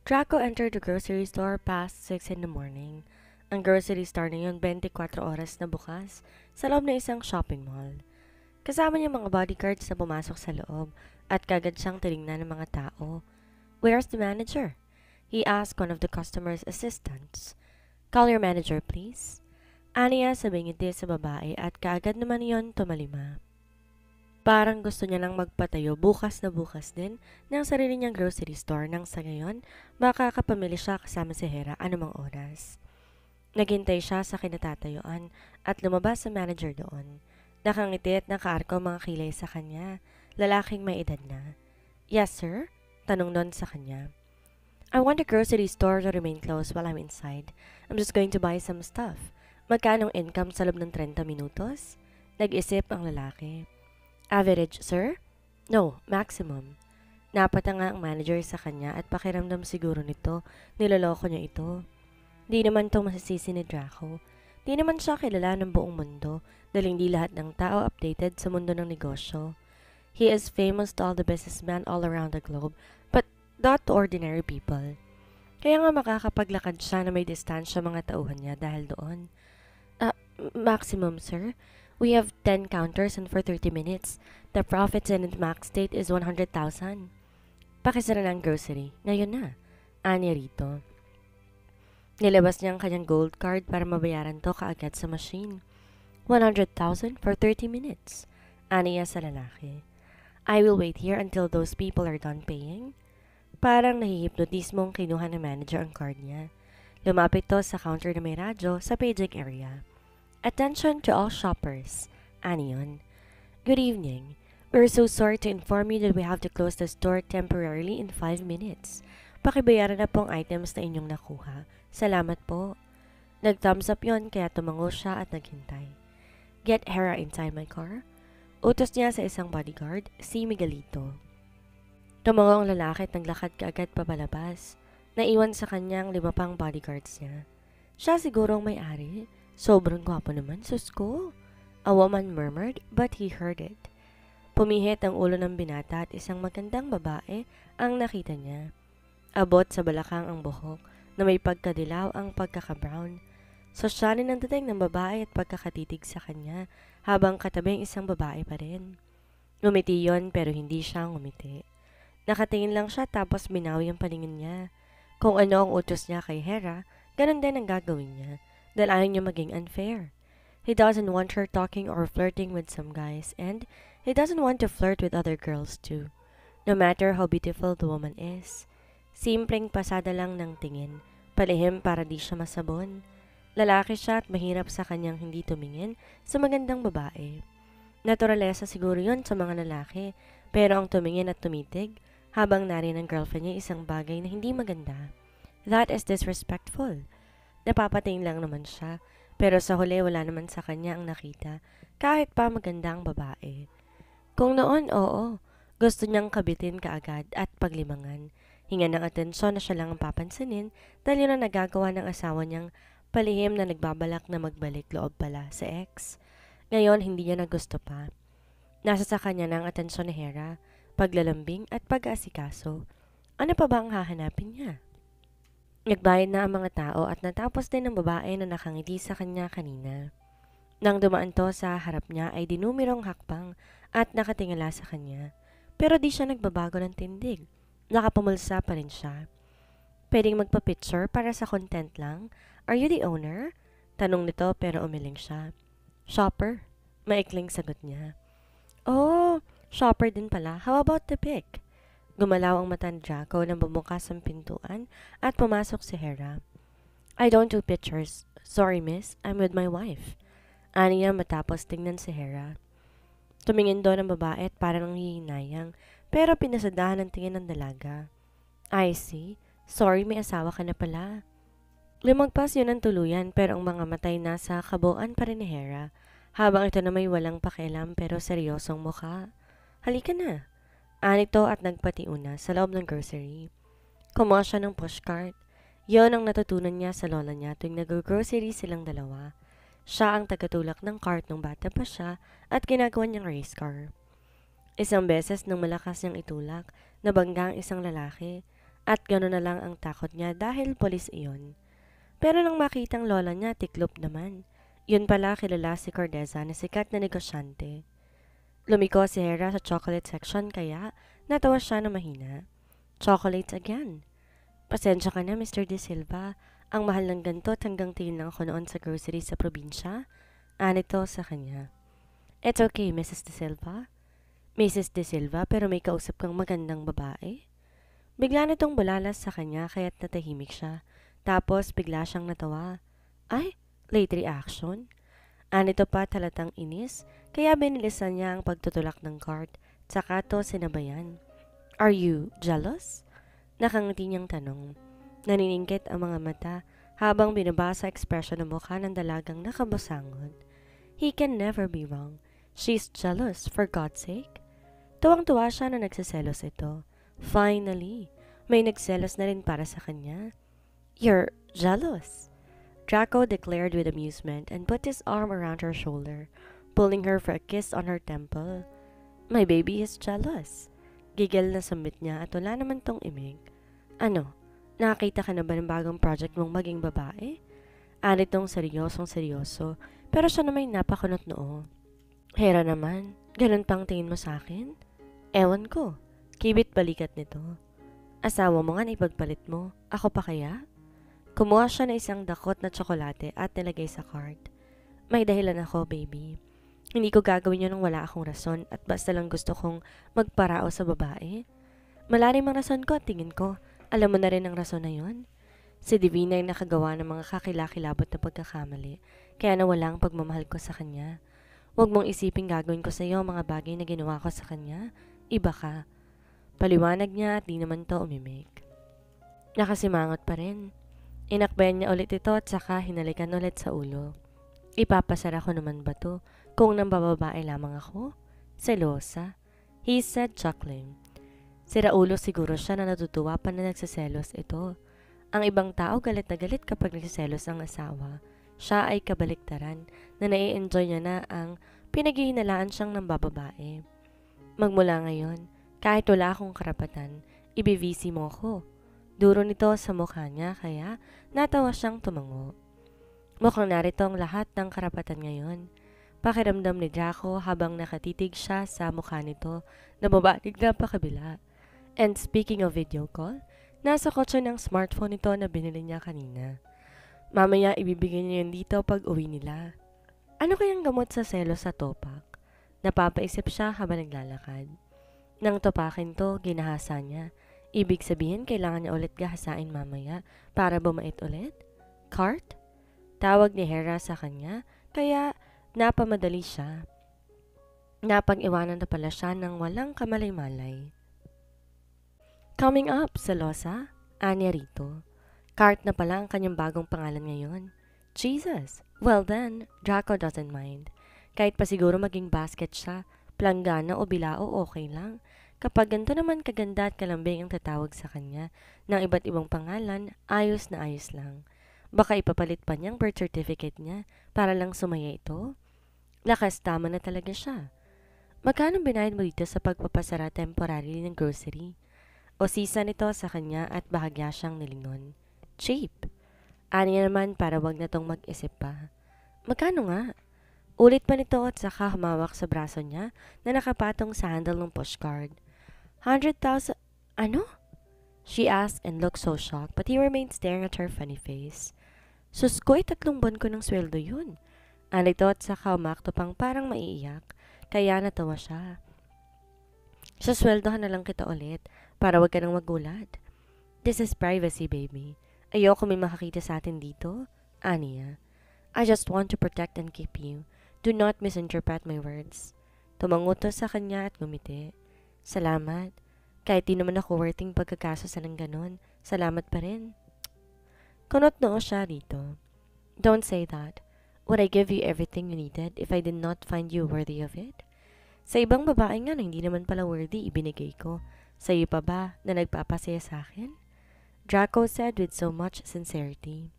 Draco entered the grocery store past 6 in the morning. Ang grocery store na yun 24 oras na bukas sa loob ng isang shopping mall. Kasama niya mga bodyguards na pumasok sa loob at kagad siyang tinignan ng mga tao. "Where's the manager?" he asked one of the customer's assistants. "Call your manager, please." Aniya sabing ngiti sa babae at kaagad naman yon tumalima. Parang gusto niya lang magpatayo bukas na bukas din ng sarili niyang grocery store nang sa ngayon makakapamili siya kasama si Hera anumang oras. Naghintay siya sa kinatatayuan at lumabas sa manager doon. Nakangiti at nakaarko mga kilay sa kanya, lalaking may edad na. "Yes, sir?" tanong nun sa kanya. "I want the grocery store to remain closed while I'm inside. I'm just going to buy some stuff. Magkanong income sa loob ng 30 minutos?" Nag-isip ang lalaki. "Average, sir?" "No, maximum." Napatanga ang manager sa kanya at pakiramdam siguro nito, niloloko niya ito. Di naman itong masisisi ni Draco. Di naman siya kilala ng buong mundo dahil hindi lahat ng tao updated sa mundo ng negosyo. He is famous to all the businessmen all around the globe, but not to ordinary people. Kaya nga makakapaglakad siya na may distansya mga tauhan niya dahil doon. Maximum, sir. We have 10 counters and for 30 minutes. The profits in max state is 100,000. Pakisara ng grocery. Ngayon na. Ani rito. Nilabas niya ang kanyang gold card para mabayaran to kaagad sa machine. 100,000 for 30 minutes. Aniya sa lalaki. "I will wait here until those people are done paying." Parang nahihipnotismong kinuha ng manager ang card niya. Lumapit to sa counter na may radyo sa paging area. "Attention to all shoppers." Aniyon. "Good evening. We're so sorry to inform you that we have to close the store temporarily in 5 minutes. Pakibayaran na pong items na inyong nakuha. Salamat po." Nag-thumbs up yon kaya tumango siya at naghintay. "Get Hera inside my car." Utos niya sa isang bodyguard, si Miguelito. Tumango ang lalaki at naglakad kaagad papalabas. Naiwan sa kanyang 5 pang bodyguards niya. Siya siguro ang may-ari. Sobrang gwapo naman, sus ko. A woman murmured, but he heard it. Pumihit ang ulo ng binata at isang magandang babae ang nakita niya. Abot sa balakang ang buhok na may pagkadilaw ang pagkaka-brown. Sosyalin ang dating ng babae at pagkakatitig sa kanya habang katabing isang babae pa rin. Ngumiti yon pero hindi siya ngumiti. Nakatingin lang siya tapos binawi ang paningin niya. Kung ano ang utos niya kay Hera, ganun din ang gagawin niya. Dahil ayaw niya maging unfair. He doesn't want her talking or flirting with some guys, and he doesn't want to flirt with other girls too, no matter how beautiful the woman is. Simpleng pasada lang ng tingin, palihim para di siya masabon. Lalaki siya at mahirap sa kanyang hindi tumingin sa magandang babae. Naturalesa siguro yon sa mga lalaki, pero ang tumingin at tumitig habang nariyan ng girlfriend niya isang bagay na hindi maganda. That is disrespectful. Napapatingin lang naman siya, pero sa huli wala naman sa kanya ang nakita, kahit pa maganda ang babae. Kung noon, oo, gusto niyang kabitin kaagad at paglimangan. Hinga ng atensyon na siya lang ang papansinin dahil yun ang nagagawa ng asawa niyang palihim na nagbabalak na magbalik loob pala sa ex. Ngayon, hindi niya na gusto pa. Nasa sa kanya ng atensyon ni Hera, paglalambing at pag-aasikaso. Ano pa ba ang hahanapin niya? Nagbayad na ang mga tao at natapos din ng babae na nakangiti sa kanya kanina. Nang dumaan to sa harap niya ay dinumirong hakbang at nakatingala sa kanya. Pero di siya nagbabago ng tindig. Nakapamulsa pa rin siya. "Pwedeng magpa-picture para sa content lang? Are you the owner?" Tanong nito pero umiling siya. "Shopper." Maikling sagot niya. "Oh, shopper din pala. How about the pic?" Gumalaw ang mata ni Draco nang bumukas ang pintuan at pumasok si Hera. "I don't do pictures. Sorry miss, I'm with my wife." Aniya matapos tingnan si Hera. Tumingin doon ang babae at parang nanghihinayang, pero pinasadahan ang tingin ng dalaga. "I see. Sorry, may asawa ka na pala." Lumagpas yun ng tuluyan pero ang mga matay nasa kabuuan pa rin ni Hera, habang ito na may walang pakialam pero seryosong mukha. "Halika na." Anito at nagpatiuna sa loob ng grocery. Kumuha siya ng pushcart. Yon ang natutunan niya sa lola niya tuwing nag-grocery silang dalawa. Siya ang tagatulak ng cart nung bata pa siya at ginagawa niyang race car. Isang beses nang malakas niyang itulak, nabangga ang isang lalaki. At gano'n na lang ang takot niya dahil polis iyon. Pero nang makitang lola niya, tiklop naman. Yun pala kilala si Cordeza na sikat na negosyante. Lumiko si Hera sa chocolate section kaya natawa siya na mahina. Chocolates again. Pasensya ka na, Mr. De Silva. Ang mahal ng ganito at hanggang tingin lang ako noon sa grocery sa probinsya. Anito sa kanya. It's okay, Mrs. De Silva. Mrs. De Silva, pero may kausap kang magandang babae. Bigla nitong bulalas sa kanya kaya't natahimik siya. Tapos bigla siyang natawa. Ay, late reaction. Anito pa talatang inis, kaya binilisan niya ang pagtutulak ng card. Tsaka to sinabayan. Are you jealous? Nakangiti niyang tanong. Naniningkit ang mga mata habang binabasa ekspresyon ng mukha ng dalagang nakabasangot. He can never be wrong. She's jealous, for God's sake. Tuwang-tuwa siya na nagsiselos ito. Finally, may nagselos na rin para sa kanya. You're jealous, Draco declared with amusement and put his arm around her shoulder, pulling her for a kiss on her temple. My baby is jealous. Gigil na sambit niya at wala naman tong imig. Ano, nakakita ka na ba ng bagong project mong maging babae? Anit nung seryosong seryoso, pero siya naman napakunot noo. Hera naman, ganun pang tingin mo sa akin? Ewan ko, kibit balikat nito. Asawa mo nga na ipagpalit mo, ako pa kaya? Kumuha siya ng isang dakot na tsokolate at nilagay sa cart. May dahilan ako, baby. Hindi ko gagawin yun nang wala akong rason at basta lang gusto kong magparao sa babae. Malalim ang rason ko at tingin ko, alam mo na rin ang rason na yun. Si Divina ay nakagawa ng mga kakilakilabot na pagkakamali, kaya nawala ang pagmamahal ko sa kanya. Huwag mong isiping gagawin ko sa iyo mga bagay na ginawa ko sa kanya. Iba ka. Paliwanag niya at di naman to umimik. Nakasimangot pa rin. Inakbayan niya ulit ito at saka hinalikan ulit sa ulo. Ipapasara ko naman ba to kung nambababae lamang ako? Selosa, he said chuckling. Siraulo siguro siya na natutuwa pa na nagsiselos ito. Ang ibang tao galit na galit kapag nagsiselos ang asawa. Siya ay kabaliktaran na nai-enjoy niya na ang pinaghihinalaan siyang nambababae. Magmula ngayon, kahit wala akong karapatan, ibivisi mo ko. Duro nito sa mukha niya kaya natawa siyang tumango. Mukhang narito ang lahat ng karapatan ngayon. Pakiramdam ni Draco habang nakatitig siya sa mukha nito na babalig na pakabila. And speaking of video call, nasa kotse ng smartphone nito na binili niya kanina. Mamaya ibibigay niya yun dito pag uwi nila. Ano kayang gamot sa selos sa topak? Napapaisip siya habang naglalakad. Nang topakin to, ginahasa niya. Ibig sabihin, kailangan niya ulit gahasain mamaya para bumait ulit? Cart? Tawag ni Hera sa kanya, kaya napamadali siya. Napag-iwanan na pala siya ng walang kamalay-malay. Coming up, Selosa, Anya rito. Cart na pala ang kanyang bagong pangalan ngayon. Jesus! Well then, Draco doesn't mind. Kahit pa siguro maging basket siya, planggana o bilao okay lang. Kapag ganito naman kaganda at kalambing ang tatawag sa kanya ng iba't ibang pangalan, ayos na ayos lang. Baka ipapalit pa niyang birth certificate niya para lang sumaya ito. Lakas tama na talaga siya. Magkano binayad mo dito sa pagpapasara temporary ng grocery? O sisa nito sa kanya at bahagya siyang nilingon. Cheap. Ani naman para wag na tong mag-isip pa. Magkano nga? Ulit pa nito at saka humawak sa braso niya na nakapatong sa handle ng pushcard. 100,000? Ano? She asked and looked so shocked but he remained staring at her funny face. Sus ko, 3 buwan ko ng sweldo yun. Anito at saka umakto pang parang maiiyak, kaya natawa siya. Susweldohan na lang kita ulit para wag ka nang magulat. This is privacy, baby. Ayoko may makakita sa atin dito. Aniya. I just want to protect and keep you. Do not misinterpret my words. Tumango to sa kanya at ngumiti. Salamat. Kahit di naman ako worthing pagkakaso sa ng ganon, salamat pa rin. Kunot noo siya rito. Don't say that. Would I give you everything you needed if I did not find you worthy of it? Sa ibang babae nga na hindi naman pala worthy ibinigay ko. Sa iyo pa ba na nagpapasaya sa akin? Draco said with so much sincerity.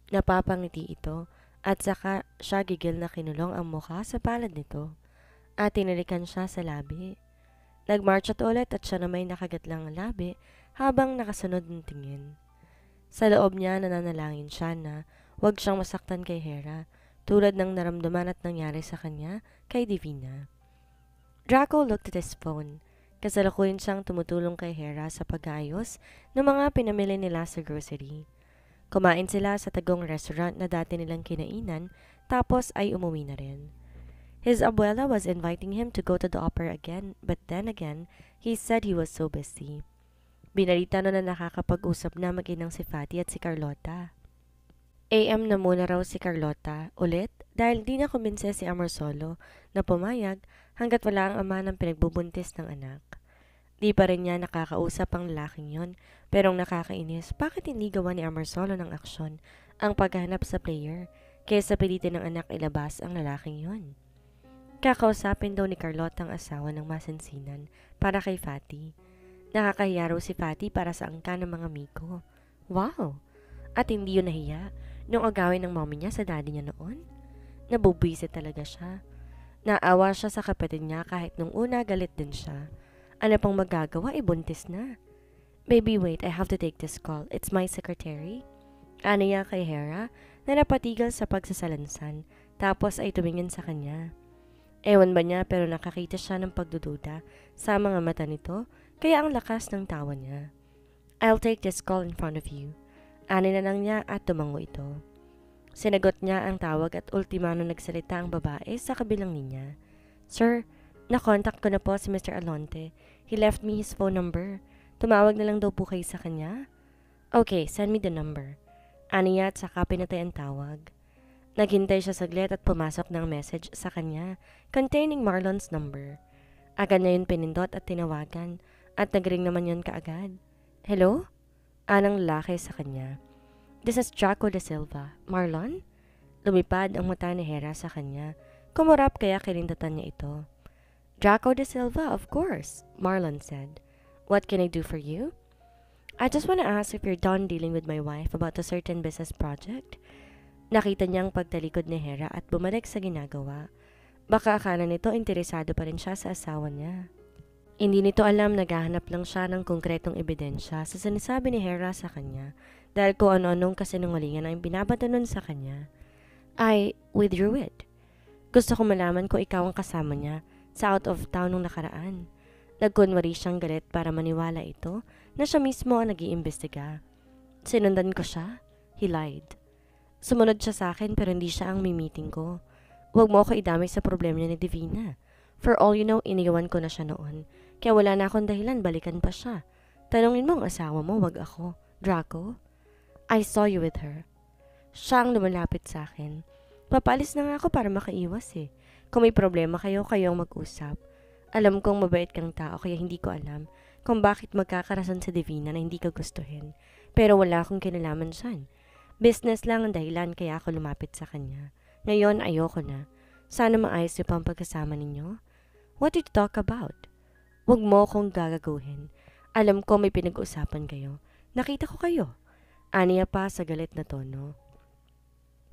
Napapangiti ito at saka siya gigil na kinulong ang mukha sa palad nito at tinalikan siya sa labi. Nagmarch at ulit at siya na may nakagatlang labi habang nakasunod ng tingin. Sa loob niya nananalangin siya na huwag siyang masaktan kay Hera tulad ng naramdaman at nangyari sa kanya kay Divina. Draco looked at his phone. Kasalukuyan siyang tumutulong kay Hera sa pag-aayos ng mga pinamili nila sa grocery. Kumain sila sa tagong restaurant na dati nilang kinainan tapos ay umuwi na rin. His abuela was inviting him to go to the opera again, but then again, he said he was so busy. Binalita na nakakapag-usap na mag-inang si Fatty at si Carlota. AM na muna raw si Carlota ulit dahil di na kumbinse si Amorsolo na pumayag hanggat wala ang ama ng pinagbubuntis ng anak. Di pa rin niya nakakausap ang lalaking yon, pero ang nakakainis, bakit hindi gawa ni Amorsolo ng aksyon ang paghahanap sa player kaysa pilitin ng anak ilabas ang lalaking yon? Kakausapin daw ni Carlota ang asawa ng masinsinan para kay Fatty. Nakakahiya raw si Fatty para sa angka ng mga miko. Wow! At hindi yun nahiya nung agawin ng mommy niya sa daddy niya noon. Nabubwisit talaga siya. Naawa siya sa kapatid niya kahit nung una galit din siya. Ano pang magagawa, buntis na. Baby, wait, I have to take this call. It's my secretary. Ano niya kay Hera na napatigil sa pagsasalansan tapos ay tumingin sa kanya. Ewan ba niya pero nakakita siya ng pagdududa sa mga mata nito kaya ang lakas ng tawa niya. I'll take this call in front of you. Ani na lang niya at tumango ito. Sinagot niya ang tawag at ultimano nagsalita ang babae sa kabilang linya. Sir, nakontak ko na po si Mr. Alonte. He left me his phone number. Tumawag na lang daw po kayo sa kanya. Okay, send me the number. Ani niya at saka pinatay ang tawag. Naghintay siya saglit at pumasok ng message sa kanya containing Marlon's number. Agad na yun pinindot at tinawagan at nagring naman yun kaagad. Hello? Anang lalaki sa kanya. This is Draco de Silva. Marlon? Lumipad ang mata ni Hera sa kanya. Kumurap kaya kinindatan niya ito. Draco de Silva, of course, Marlon said. What can I do for you? I just want to ask if you're done dealing with my wife about a certain business project. Nakita niyang pagtalikod ni Hera at bumalik sa ginagawa. Baka akala nito interesado pa rin siya sa asawa niya. Hindi nito alam naghahanap lang siya ng konkretong ebidensya sa sinasabi ni Hera sa kanya dahil kung ano-anong kasinungalingan ang binabato nun sa kanya. I withdrew it. Gusto ko malaman kung ikaw ang kasama niya sa out of town nung nakaraan. Nagkunwari siyang galit para maniwala ito na siya mismo ang nag-iimbestiga. Sinundan ko siya. He lied. Sumunod siya sa akin pero hindi siya ang mimiting ko. Huwag mo ako idamay sa problema niya ni Divina. For all you know, iniwan ko na siya noon. Kaya wala na akong dahilan, balikan pa siya. Tanungin mo ang asawa mo, wag ako. Draco? I saw you with her. Siya ang lumalapit sa akin. Papalis na nga ako para makaiwas eh. Kung may problema kayo, kayong mag-usap. Alam kong mabait kang tao kaya hindi ko alam kung bakit magkakarason sa Divina na hindi ka gustuhin. Pero wala akong kinalaman siyan. Business lang ang dahilan kaya ako lumapit sa kanya. Ngayon, ayoko na. Sana maayos niyo pa ang pagkasama ninyo. What did you talk about? Huwag mo akong gagaguhin. Alam ko may pinag-usapan kayo. Nakita ko kayo. Aniya pa sa galit na tono.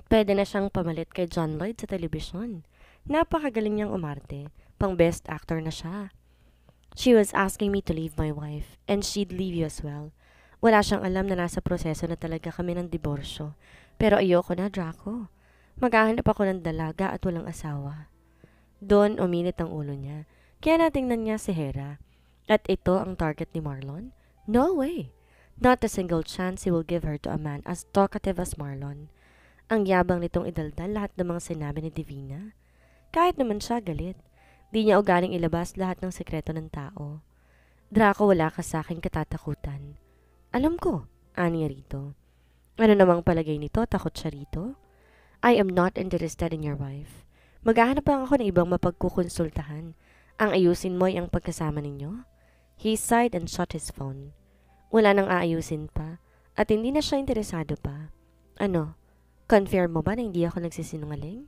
Pwede na siyang pamalit kay John Lloyd sa telebisyon. Napakagaling niyang umarte. Pang best actor na siya. She was asking me to leave my wife and she'd leave you as well. Wala siyang alam na nasa proseso na talaga kami ng diborsyo. Pero ayoko na, Draco. Maghahanap ako ng dalaga at walang asawa. Doon uminit ang ulo niya. Kaya natingnan niya si Hera. At ito ang target ni Marlon? No way! Not a single chance he will give her to a man as talkative as Marlon. Ang yabang nitong idaldal lahat ng mga sinabi ni Divina. Kahit naman siya galit, di niya ugaling ilabas lahat ng sekreto ng tao. Draco, wala ka sa akin katatakutan. Alam ko, aniya rito. Ano namang palagay nito? Takot siya rito? I am not interested in your wife. Maghahanap lang ako ng ibang mapagkukonsultahan. Ang ayusin mo ay ang pagkasama ninyo? He sighed and shut his phone. Wala nang aayusin pa at hindi na siya interesado pa. Ano? Confirm mo ba na hindi ako nagsisinungaling?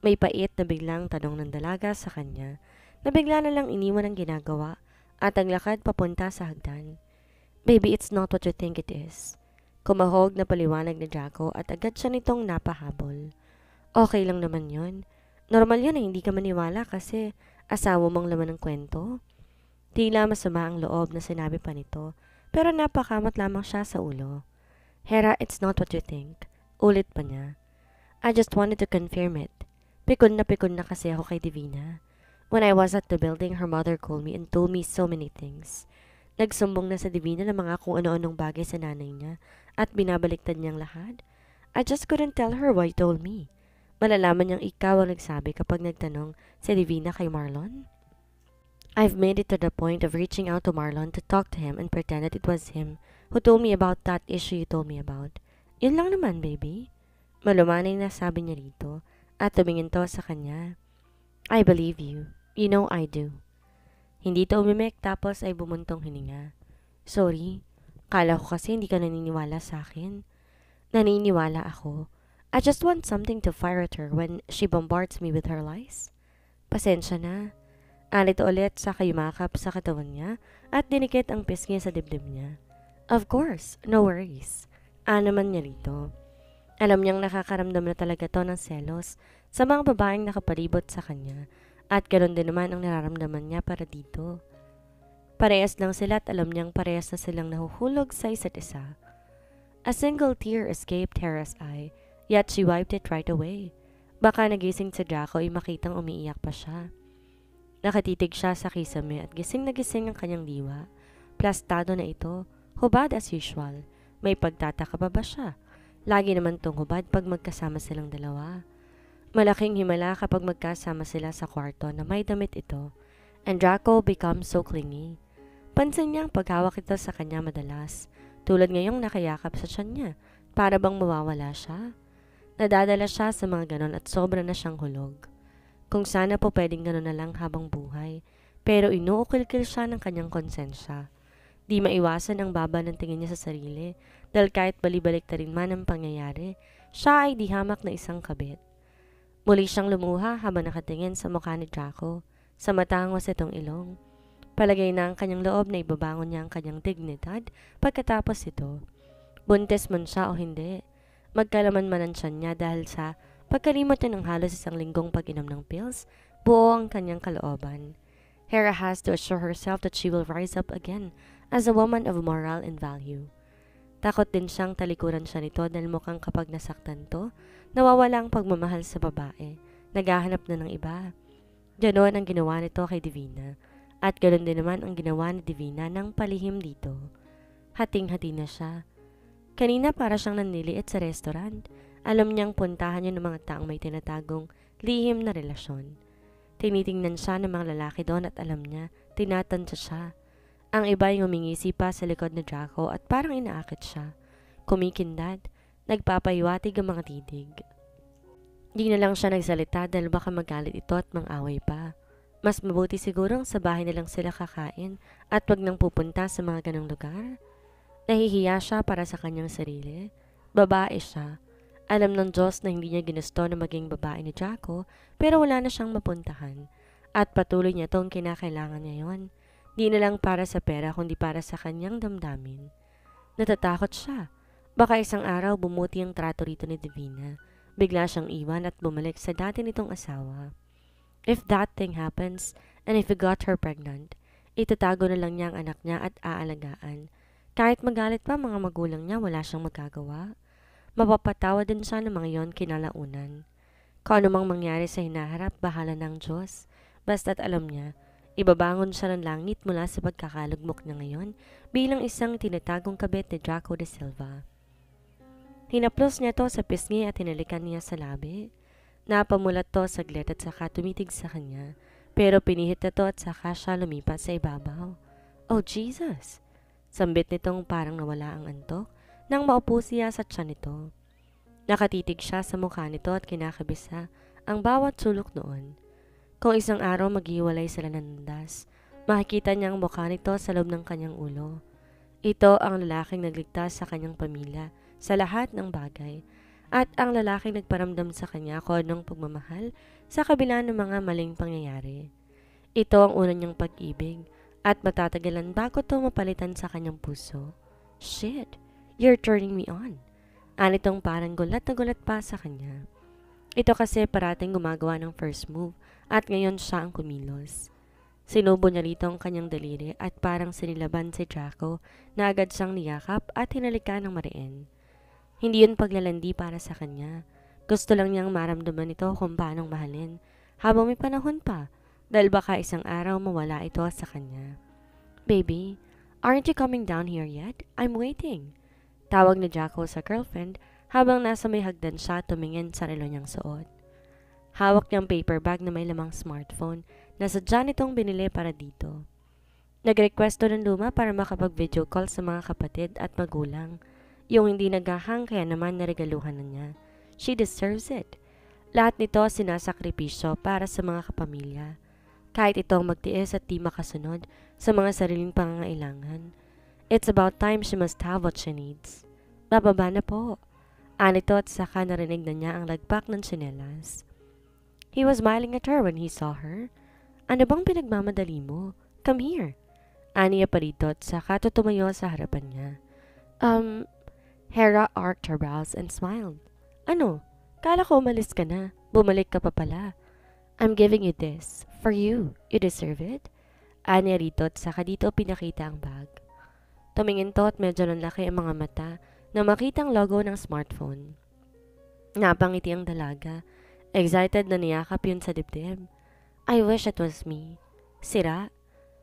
May pait na biglang tanong ng dalaga sa kanya na bigla na lang iniwan ang ginagawa at ang lakad papunta sa hagdan. Baby, it's not what you think it is. Kumahog na paliwanag ni Draco at agad siya nitong napahabol. Okay lang naman yun. Normal yun na hindi ka maniwala kasi asawa mong laman ng kwento. Tila masama ang loob na sinabi pa nito pero napakamot lamang siya sa ulo. Hera, it's not what you think. Ulit pa niya. I just wanted to confirm it. Pikon na kasi ako kay Divina. When I was at the building, her mother called me and told me so many things. Nagsumbong na sa Divina ng mga kung ano-anong bagay sa nanay niya at binabaliktad niyang lahat. I just couldn't tell her why he told me. Malalaman niyang ikaw ang nagsabi kapag nagtanong si Divina kay Marlon. I've made it to the point of reaching out to Marlon to talk to him and pretend that it was him who told me about that issue you told me about. Yun lang naman, baby. Malumanay na sabi niya rito at tumingin to sa kanya. I believe you. You know I do. Hindi to umimik tapos ay bumuntong hininga. Sorry, kala ko kasi hindi ka naniniwala sa akin. Naniniwala ako. I just want something to fire at her when she bombards me with her lies. Pasensya na. Alit ulit sa kayumakap sa katawan niya at dinikit ang pisngi sa dibdib niya. Of course, no worries. Naman niya rito. Alam niyang nakakaramdam na talaga to ng selos sa mga babaeng nakapalibot sa kanya at ganoon din naman ang nararamdaman niya para dito. Parehas lang sila at alam niyang parehas na silang nahuhulog sa isa't isa. A single tear escaped Hera's eye, yet she wiped it right away. Baka nagising si Draco ay makitang umiiyak pa siya. Nakatitig siya sa kisame at gising na gising ang kanyang diwa. Plastado na ito, hubad as usual. May pagtataka pa ba siya? Lagi naman tong hubad pag magkasama silang dalawa. Malaking himala kapag magkasama sila sa kwarto na may damit ito. And Draco becomes so clingy. Pansin niyang paghawak ito sa kanya madalas. Tulad ngayong nakayakap sa tiyan niya, para bang mawawala siya. Nadadala siya sa mga ganon at sobra na siyang hulog. Kung sana po pwedeng ganon na lang habang buhay, pero inuukil-kil siya ng kanyang konsensya. Di maiwasan ang baba ng tingin niya sa sarili, dahil kahit balibalik na rin man ang pangyayari, siya ay di hamak na isang kabit. Muli siyang lumuha habang nakatingin sa mukha ni Draco, sa matangos itong ilong. Palagay na ang kanyang loob na ibabangon niya ang kanyang dignidad pagkatapos ito. Buntis man siya o hindi, magkalaman-manan siya niya dahil sa pagkalimot niya ng halos isang linggong pag-inom ng pills, buo ang kanyang kalooban. Hera has to assure herself that she will rise up again as a woman of moral and value. Takot din siyang talikuran siya nito dahil mukhang kapag nasaktan to, nawawala ang pagmamahal sa babae. Naghahanap na ng iba. Ganoon ang ginawa nito kay Divina. At ganoon din naman ang ginawa ni Divina ng palihim dito. Hating-hati na siya. Kanina para siyang nanliliit sa restaurant. Alam niyang puntahan niya ng mga taong may tinatagong lihim na relasyon. Tinitingnan siya ng mga lalaki doon at alam niya, tinatansya siya. Ang iba ay ngumingisi pa sa likod ni Draco at parang inaakit siya. Kumikindat, nagpapahiwatig ang mga titig. Di na lang siya nagsalita dahil baka magalit ito at mang-away pa. Mas mabuti sigurong sa bahay na lang sila kakain at wag nang pupunta sa mga ganong lugar. Nahihiya siya para sa kanyang sarili. Babae siya. Alam ng Diyos na hindi niya ginusto na maging babae ni Draco pero wala na siyang mapuntahan. At patuloy niya itong kinakailangan ngayon. Di na lang para sa pera kundi para sa kanyang damdamin. Natatakot siya. Baka isang araw bumuti ang trato rito ni Divina. Bigla siyang iwan at bumalik sa dati nitong asawa. If that thing happens, and if he got her pregnant, itatago na lang niya ang anak niya at aalagaan. Kahit magalit pa mga magulang niya, wala siyang magagawa. Mapapatawa din siya ng mga yon kinalaunan. Kung ano mang mangyari sa hinaharap, bahala ng Diyos. Basta't alam niya, ibabangon siya ng langit mula sa pagkakalugmok niya ngayon bilang isang tinatagong kabit ni Draco de Silva. Hinaplos niya to sa pisngi at hinalikan niya sa labi. Napamulat to saglit at saka tumitig sa kanya, pero pinihit na to at saka siya lumipat sa ibabaw. Oh Jesus! Sambit nitong parang nawala ang antok nang maupo siya sa tiyan nito. Nakatitig siya sa mukha nito at kinakabisa ang bawat sulok noon. Kung isang araw maghiwalay sila ng landas, makikita niya ang mukha nito sa loob ng kanyang ulo. Ito ang lalaking nagligtas sa kanyang pamilya sa lahat ng bagay at ang lalaking nagparamdam sa kanya kung anong pagmamahal sa kabila ng mga maling pangyayari. Ito ang una niyang pag-ibig at matatagalan bago ito mapalitan sa kanyang puso. Shit, you're turning me on. Anitong parang gulat na gulat pa sa kanya. Ito kasi parating gumagawa ng first move at ngayon siya ang kumilos. Sinubo niya rito ang kanyang daliri at parang sinilaban si Draco na agad siyang niyakap at hinalikan ng mariin. Hindi yun paglalandi para sa kanya. Gusto lang niyang maramdaman ito kung paanong mahalin habang may panahon pa dahil baka isang araw mawala ito sa kanya. Baby, aren't you coming down here yet? I'm waiting. Tawag ni Draco sa girlfriend habang nasa may hagdan siya tumingin sa relo niyang suot. Hawak niyang paper bag na may lamang smartphone na sadya nitong binili para dito. Nag-requesto ng luma para makapag-video call sa mga kapatid at magulang. Yung hindi naghahang kaya naman naregaluhan na niya. She deserves it. Lahat nito sinasakripisyo para sa mga kapamilya. Kahit itong magtiis at di makasunod sa mga sariling pangangailangan. It's about time she must have what she needs. Bababa na po. Anito at saka narinig na niya ang lagpak ng tsinelas. He was smiling at her when he saw her. Ano bang pinagmamadali mo? Come here. Aniya pa rito at saka tutumayo sa harapan niya. Hera arched her brows and smiled. Ano? Kala ko umalis ka na. Bumalik ka pa pala. I'm giving you this. For you. You deserve it. Aniya rito at saka dito pinakita ang bag. Tumingin to at medyo nanlaki ang mga mata na makita ang logo ng smartphone. Napangiti ang dalaga. Excited na niyakap yun sa dibdib. I wish it was me. Sira?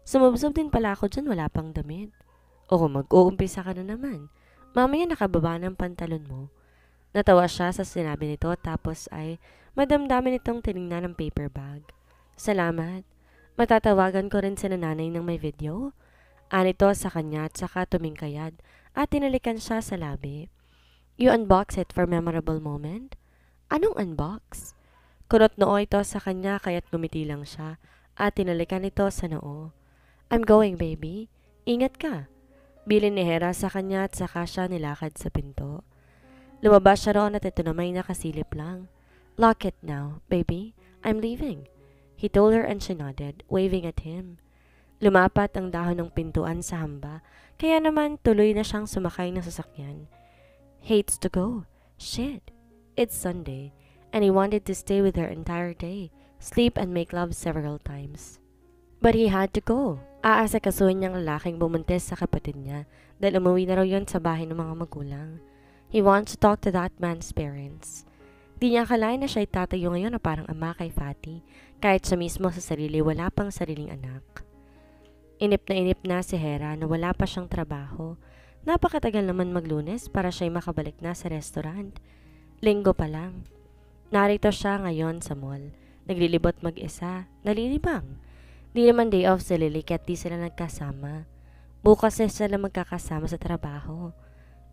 Sumubsob din pala ako dyan, wala pang damit. O mag-uumpisa ka na naman. Mamaya nakababa ng pantalon mo. Natawa siya sa sinabi nito tapos ay madamdamin itong tinignan ng paper bag. Salamat. Matatawagan ko rin si nanay ng may video. Anito sa kanya at saka tumingkayad at tinalikan siya sa labi. You unbox it for memorable moment? Anong unbox? Kunot noo ito sa kanya kaya't ngumiti lang siya at tinalikan ito sa noo. I'm going, baby. Ingat ka. Bilin ni Hera sa kanya at saka siya nilakad sa pinto. Lumabas siya roon at ito na may nakasilip lang. Lock it now, baby. I'm leaving. He told her and she nodded, waving at him. Lumapat ang dahon ng pintuan sa hamba, kaya naman tuloy na siyang sumakay ng sasakyan. Hates to go. Shit. It's Sunday, and he wanted to stay with her entire day, sleep and make love several times. But he had to go. Aasikasuhin niyang lalaking bumuntis sa kapatid niya dahil umuwi na raw yun sa bahay ng mga magulang. He wants to talk to that man's parents. Di niya akalain na siya'y tatayo ngayon na parang ama kay Fatty, kahit siya mismo sa sarili wala pang sariling anak. Inip na si Hera na wala pa siyang trabaho. Napakatagal naman maglunes para siya'y makabalik na sa restaurant. Linggo pa lang. Narito siya ngayon sa mall. Naglilibot mag-isa. Nalilibang. Di naman day off si Lily at di sila nagkasama. Bukas na sila magkakasama sa trabaho.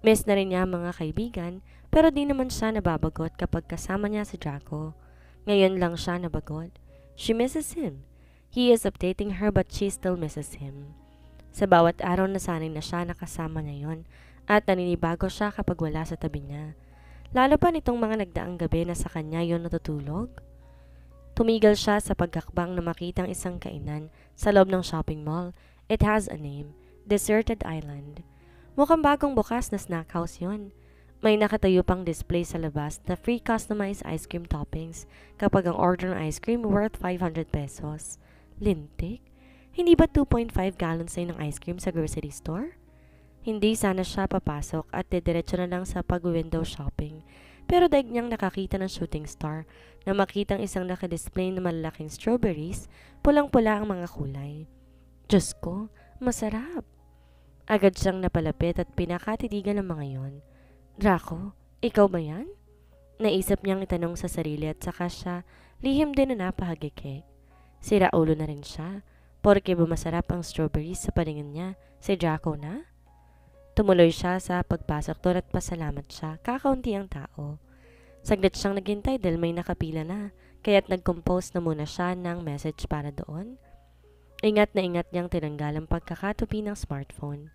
Miss na rin niya mga kaibigan pero di naman siya nababagot kapag kasama niya si Draco. Ngayon lang siya nabagot. She misses him. He is updating her but she still misses him. Sa bawat araw nasanay na siya nakasama niya yon at naninibago siya kapag wala sa tabi niya. Lalo pa nitong mga nagdaang gabi na sa kanya yon natutulog. Tumigil siya sa pagkakbang na makitang isang kainan sa loob ng shopping mall. It has a name, Deserted Island. Mukhang bagong bukas na snack house yon. May nakatayo pang display sa labas na free customized ice cream toppings kapag ang order ng ice cream worth 500 pesos. Lintik? Hindi ba 2.5 gallons na ng ice cream sa grocery store? Hindi sana siya papasok at didiretso na lang sa pag-window shopping. Pero daig niyang nakakita ng shooting star na makitang isang nakadisplay na malalaking strawberries, pulang-pula ang mga kulay. Diyos ko, masarap! Agad siyang napalapit at pinakatitigan ng mga yon. Draco, ikaw ba yan? Naisip niyang itanong sa sarili at saka siya lihim din na napahagikik. Sira ulo na rin siya, porke ba masarap ang strawberries sa paningin niya, si Draco na? Tumuloy siya sa pagpasok doon at pasalamat siya, kakaunti ang tao. Saglit siyang naghintay dahil may nakapila na, kaya't nag-compose na muna siya ng message para doon. Ingat na ingat niyang tinanggal ang pagkakatupi ng smartphone.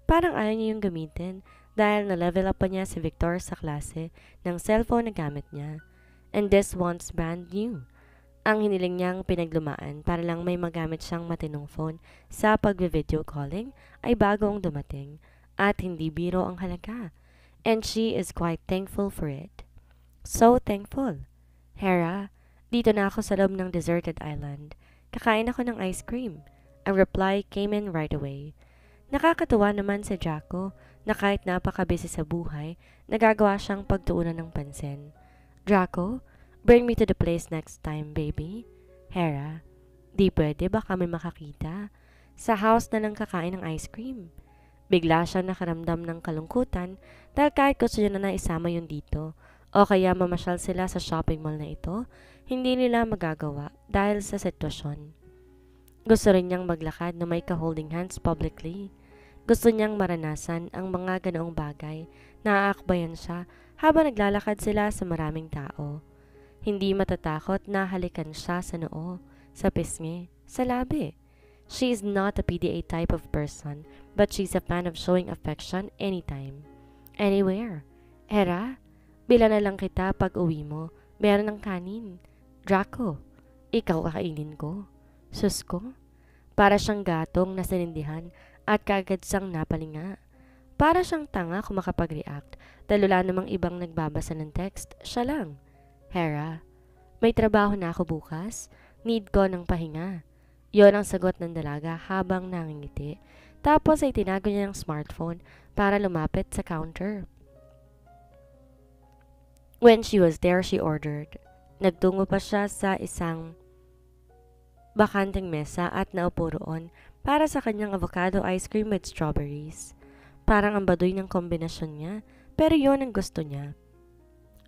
Parang ayaw niya yung gamitin dahil na-level up pa niya si Victor sa klase ng cellphone na gamit niya. And this one's brand new. Ang hiniling niyang pinaglumaan para lang may magamit siyang matinong phone sa pag-video calling ay bagong dumating. At hindi biro ang halaga. And she is quite thankful for it. So thankful. Hera, dito na ako sa loob ng Deserted Island. Kakain ako ng ice cream. Ang reply came in right away. Nakakatuwa naman si Draco na kahit napakabisi sa buhay, nagagawa siyang pagtuunan ng pansin. Draco, bring me to the place next time, baby. Hera, di pwede ba kami makakita? Sa house na lang kakain ng ice cream. Bigla siya nakaramdam ng kalungkutan dahil kahit gusto niya na isama yun dito o kaya mamasyal sila sa shopping mall na ito, hindi nila magagawa dahil sa sitwasyon. Gusto rin niyang maglakad na may ka-holding hands publicly. Gusto niyang maranasan ang mga ganoong bagay na aakbayan siya habang naglalakad sila sa maraming tao. Hindi matatakot na halikan siya sa noo, sa pisngi, sa labi. She is not a PDA type of person, but she's a fan of showing affection anytime. Anywhere. Hera, bila na lang kita pag uwi mo. Meron ng kanin. Draco, ikaw kakainin ko. Sus ko. Para siyang gatong na sinindihan at kagad siyang napalinga. Para siyang tanga kung makapag-react dahil wala namang ibang nagbabasa ng text. Siya lang. Hera, may trabaho na ako bukas. Need ko ng pahinga. Yon ang sagot ng dalaga habang nangingiti. Tapos ay tinago niya ang smartphone para lumapit sa counter. When she was there, she ordered. Nagtungo pa siya sa isang bakanteng mesa at naupo roon para sa kanyang avocado ice cream with strawberries. Parang ang baduy ng kombinasyon niya, pero yon ang gusto niya.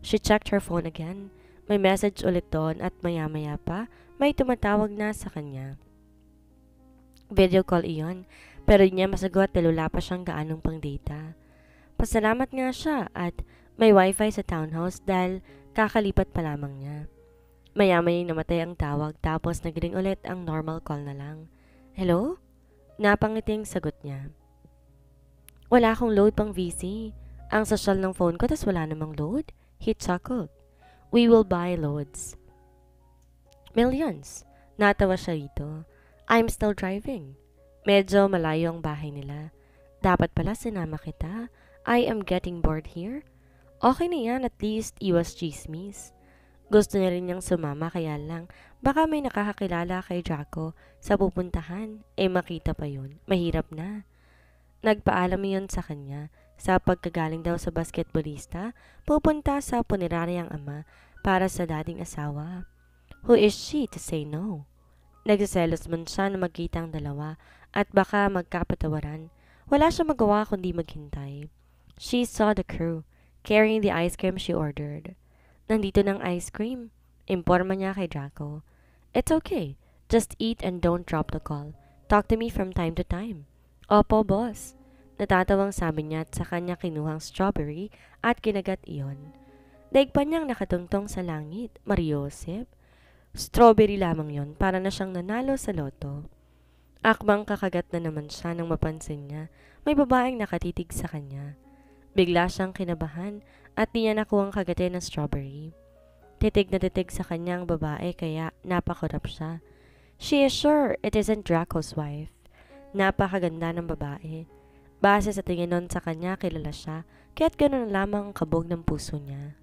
She checked her phone again. May message ulit doon at maya-maya pa may tumatawag na sa kanya. Video call iyon, pero niya masagot dahil wala pa siyang gaanong pang data. Pasalamat nga siya at may wifi sa townhouse dahil kakalipat pa lamang niya. Maya-maya namatay ang tawag tapos nagring ulit ang normal call na lang. Hello? Napangiting sagot niya. Wala akong load pang VC. Ang social ng phone ko tas wala namang load. He chuckled. We will buy loads. Millions. Natawa siya rito. I'm still driving. Medyo malayo ang bahay nila. Dapat pala sinama kita. I am getting bored here. Okay na yan, at least iwas chismis. Gusto niya rin niyang sumama kaya lang baka may nakakakilala kay Draco sa pupuntahan. Makita pa yun. Mahirap na. Nagpaalam yun sa kanya. Sa pagkagaling daw sa basketballista, pupunta sa puneraryang ama para sa dating asawa. Who is she to say no? Nagsiselos man siya na magkita ang dalawa at baka magkapatawaran. Wala siya magawa kundi maghintay. She saw the crew, carrying the ice cream she ordered. Nandito ng ice cream. Imporma niya kay Draco. It's okay. Just eat and don't drop the call. Talk to me from time to time. Opo, boss. Natatawang sabi niya at sa kanya kinuhang strawberry at kinagat iyon. Daig pa niyang nakatungtong sa langit. Mariosep. Strawberry lamang yon, para na siyang nanalo sa loto. Akbang kakagat na naman siya nang mapansin niya may babaeng nakatitig sa kanya. Bigla siyang kinabahan at di niya nakuhang kagatin ng strawberry. Titig na titig sa kanya ang babae kaya napakurap siya. She is sure it isn't Draco's wife. Napakaganda ng babae. Base sa tingin nun sa kanya kilala siya kaya't gano'n lamang ang kabog ng puso niya.